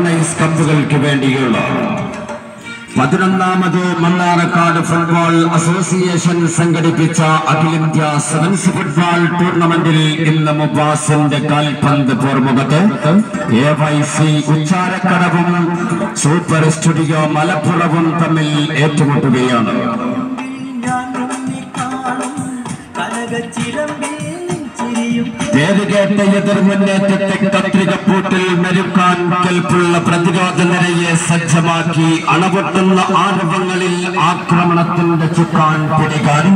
Organise കപ്പുകൾക്ക് വേണ്ടിയുള്ള 11ാമത് Mannarkkad football association സംഘടിപ്പിച്ച അഖിലേന്ത്യാ സെവൻസ് ഫുട്ബോൾ ടൂർണമെന്റിൽ ഇന്ന് മുബാസിന്റെ കാൽപന്ത് പോർമുഖത്ത് AYC ഉച്ചാരക്കടവും സൂപ്പർ സ്റ്റുഡിയോ മലപ്പുറവും തമ്മിൽ ഏറ്റുമുട്ടുകയാണ്. പേരുകേട്ട എതിർമുന്നേറ്റത്തെ കത്രികപ്പൂട്ടിൽ മെരുക്കാൻ കെൽപ്പുള്ള പ്രതിരോധ നിരയെ സജ്ജമാക്കി അണപൊട്ടുന്ന ആരവങ്ങളിൽ ആക്രമണത്തിന്റെ ചുക്കാൻ പിടിക്കാൻ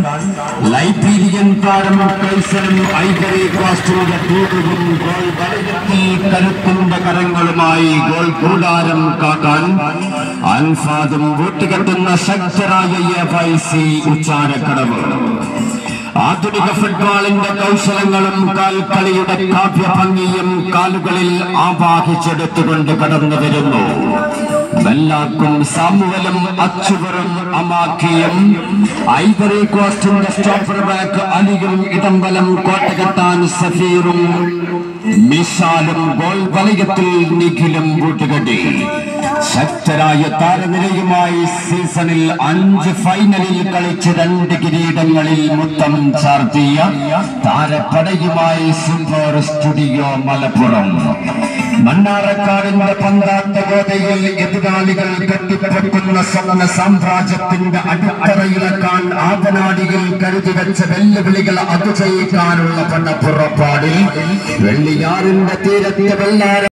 ലൈബീരിയൻ താരം കൈസറും ഐവറി കോസ്റ്റിന്റെ ടീമും ഗോൾ വലയത്തിൽ കരുത്തിന്റെ കരങ്ങളുമായി ഗോൾ കൂടാരം കാക്കാൻ അൻഫാദും കൂട്ടുകെട്ടുന്ന ശക്തരായ AYC ഉച്ചാരക്കടവ് ആധുനിക ഫുട്ബോളിന്റെ കൗശലങ്ങളും കാൽക്കളിയുടെ കാവ്യഭംഗിയും കാലുകളിൽ ആവാഹിച്ചെടുത്തുകൊണ്ട് കടന്നു വരുന്നു. ബെല്ലാക്കും സാമുവലും അച്ചുവറും അമാക്കിയും ഐവറി കോസ്റ്റിന്റെ സ്റ്റോപ്പർ ബാക്ക് അലിയും ഇടംബലം കോട്ടകെട്ടാൻ സഫീറും മിഷാലും ഗോൾ വലയത്തിൽ നിഖിലും കൂട്ടുകെട്ടി ശക്തരായ താരനിരയുമായി സീസണിൽ 5 ഫൈനലിൽ കളിച്ച് 2 കിരീടങ്ങളിൽ മുത്തം ചാർത്തിയ താരപ്പടയുമായി സൂപ്പർ സ്റ്റുഡിയോ മലപ്പുറം. മണ്ണാർക്കാടിന്റെ പന്താത്ത ഗോതയിൽ എതിരാളികൾ കെട്ടിപ്പൊക്കുന്ന സ്വപ്ന സാമ്രാജ്യത്തിന്റെ അടിത്തറയിളക്കാൻ ആവനാടിയിൽ കരുതി വെച്ച വെല്ലുവിളികൾ അതിജയിക്കാനുള്ള പണപ്പുറപ്പാടിൽ വെള്ളിയാറിന്റെ തീരത്തെ വെള്ളാര